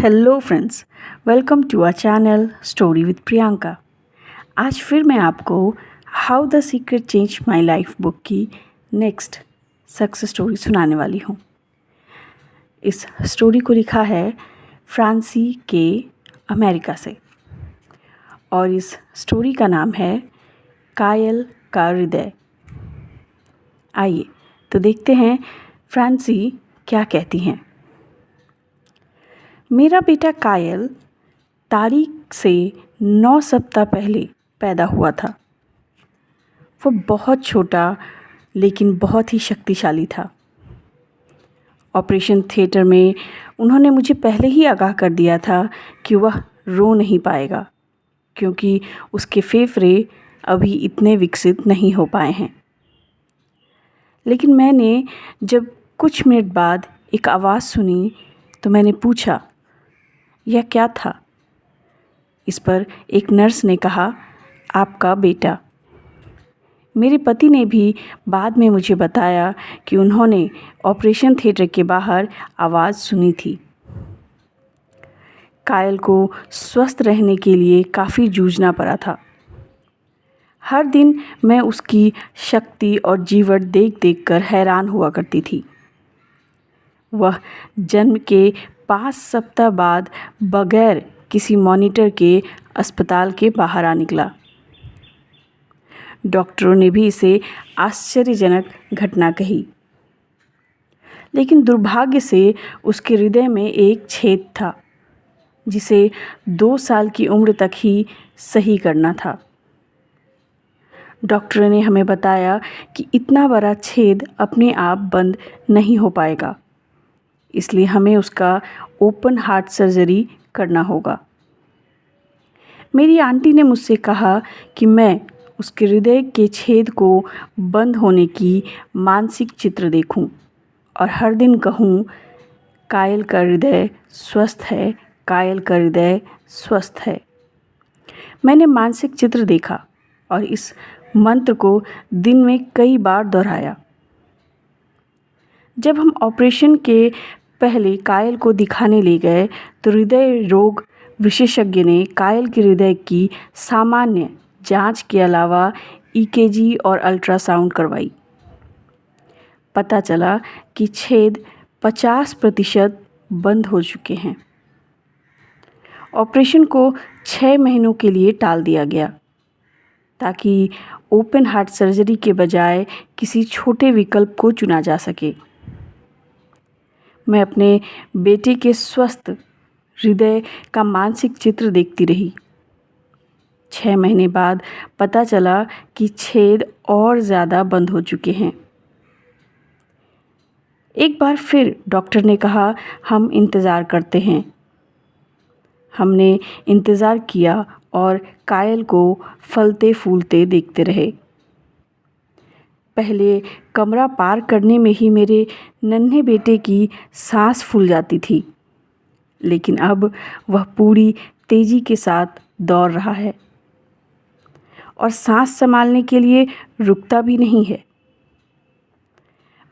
Hello friends, welcome to our channel story with Priyanka. आज फिर मैं आपको how the secret change my life book की नेक्स्ट सक्सेस स्टोरी सुनाने वाली हूँ। इस स्टोरी को लिखा है फ्रांसी के अमेरिका से और इस स्टोरी का नाम है कायल का हृदय। आइए तो देखते हैं फ्रांसी क्या कहती हैं। मेरा बेटा कायल तारीख से 9 सप्ताह पहले पैदा हुआ था। वो बहुत छोटा लेकिन बहुत ही शक्तिशाली था। ऑपरेशन थिएटर में उन्होंने मुझे पहले ही आगाह कर दिया था कि वह रो नहीं पाएगा क्योंकि उसके फेफड़े अभी इतने विकसित नहीं हो पाए हैं। लेकिन मैंने जब कुछ मिनट बाद एक आवाज़ सुनी तो मैंने पूछा, यह क्या था? इस पर एक नर्स ने कहा, आपका बेटा। मेरे पति ने भी बाद में मुझे बताया कि उन्होंने ऑपरेशन थिएटर के बाहर आवाज़ सुनी थी। कायल को स्वस्थ रहने के लिए काफ़ी जूझना पड़ा था। हर दिन मैं उसकी शक्ति और जीवन देख देख कर हैरान हुआ करती थी। वह जन्म के 5 सप्ताह बाद बगैर किसी मॉनिटर के अस्पताल के बाहर आ निकला। डॉक्टरों ने भी इसे आश्चर्यजनक घटना कही, लेकिन दुर्भाग्य से उसके हृदय में एक छेद था जिसे 2 साल की उम्र तक ही सही करना था। डॉक्टरों ने हमें बताया कि इतना बड़ा छेद अपने आप बंद नहीं हो पाएगा, इसलिए हमें उसका ओपन हार्ट सर्जरी करना होगा। मेरी आंटी ने मुझसे कहा कि मैं उसके हृदय के छेद को बंद होने की मानसिक चित्र देखूं और हर दिन कहूं, कायल का हृदय स्वस्थ है, कायल का हृदय स्वस्थ है। मैंने मानसिक चित्र देखा और इस मंत्र को दिन में कई बार दोहराया। जब हम ऑपरेशन के पहले कायल को दिखाने ले गए तो हृदय रोग विशेषज्ञ ने कायल के हृदय की सामान्य जांच के अलावा ईकेजी और अल्ट्रासाउंड करवाई। पता चला कि छेद 50% बंद हो चुके हैं। ऑपरेशन को 6 महीनों के लिए टाल दिया गया ताकि ओपन हार्ट सर्जरी के बजाय किसी छोटे विकल्प को चुना जा सके। मैं अपने बेटे के स्वस्थ हृदय का मानसिक चित्र देखती रही। 6 महीने बाद पता चला कि छेद और ज़्यादा बंद हो चुके हैं। एक बार फिर डॉक्टर ने कहा, हम इंतज़ार करते हैं। हमने इंतज़ार किया और कायल को फलते फूलते देखते रहे। पहले कमरा पार करने में ही मेरे नन्हे बेटे की सांस फूल जाती थी, लेकिन अब वह पूरी तेज़ी के साथ दौड़ रहा है और सांस संभालने के लिए रुकता भी नहीं है।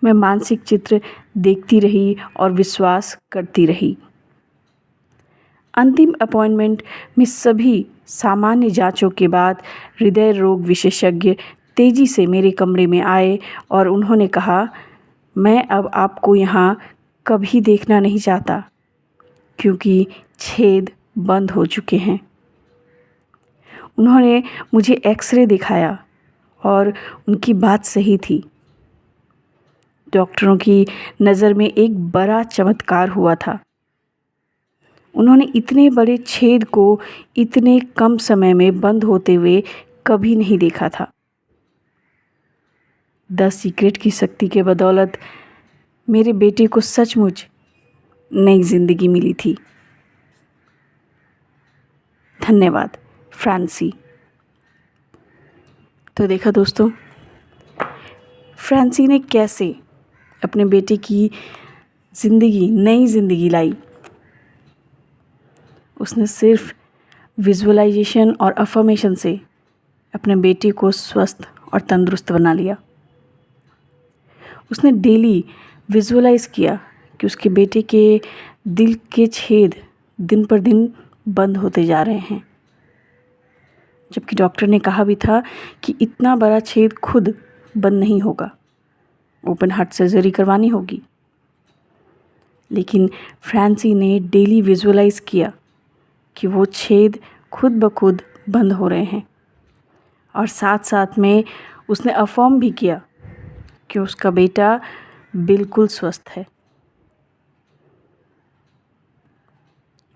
मैं मानसिक चित्र देखती रही और विश्वास करती रही। अंतिम अपॉइंटमेंट में सभी सामान्य जांचों के बाद हृदय रोग विशेषज्ञ तेज़ी से मेरे कमरे में आए और उन्होंने कहा, मैं अब आपको यहाँ कभी देखना नहीं चाहता क्योंकि छेद बंद हो चुके हैं। उन्होंने मुझे एक्सरे दिखाया और उनकी बात सही थी। डॉक्टरों की नज़र में एक बड़ा चमत्कार हुआ था। उन्होंने इतने बड़े छेद को इतने कम समय में बंद होते हुए कभी नहीं देखा था। द सीक्रेट की शक्ति के बदौलत मेरे बेटे को सचमुच नई जिंदगी मिली थी। धन्यवाद फ्रांसी। तो देखा दोस्तों, फ्रांसी ने कैसे अपने बेटे की नई ज़िंदगी लाई। उसने सिर्फ विजुअलाइजेशन और अफर्मेशन से अपने बेटे को स्वस्थ और तंदुरुस्त बना लिया। उसने डेली विजुअलाइज किया कि उसके बेटे के दिल के छेद दिन पर दिन बंद होते जा रहे हैं, जबकि डॉक्टर ने कहा भी था कि इतना बड़ा छेद खुद बंद नहीं होगा, ओपन हार्ट सर्जरी करवानी होगी। लेकिन फ्रांसी ने डेली विजुअलाइज किया कि वो छेद खुद ब खुद बंद हो रहे हैं, और साथ साथ में उसने अफर्म भी किया कि उसका बेटा बिल्कुल स्वस्थ है।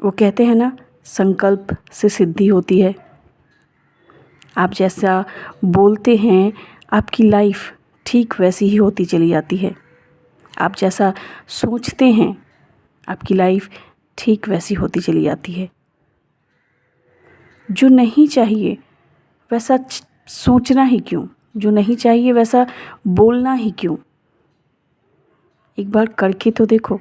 वो कहते हैं ना, संकल्प से सिद्धि होती है। आप जैसा बोलते हैं आपकी लाइफ ठीक वैसी ही होती चली जाती है। आप जैसा सोचते हैं आपकी लाइफ ठीक वैसी होती चली जाती है। जो नहीं चाहिए वैसा सोचना ही क्यों, जो नहीं चाहिए वैसा बोलना ही क्यों। एक बार करके तो देखो।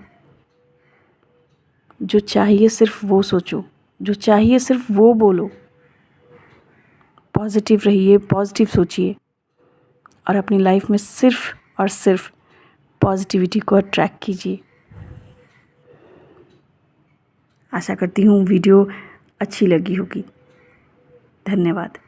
जो चाहिए सिर्फ वो सोचो, जो चाहिए सिर्फ वो बोलो। पॉजिटिव रहिए, पॉजिटिव सोचिए, और अपनी लाइफ में सिर्फ और सिर्फ पॉजिटिविटी को अट्रैक्ट कीजिए। आशा करती हूँ वीडियो अच्छी लगी होगी। धन्यवाद।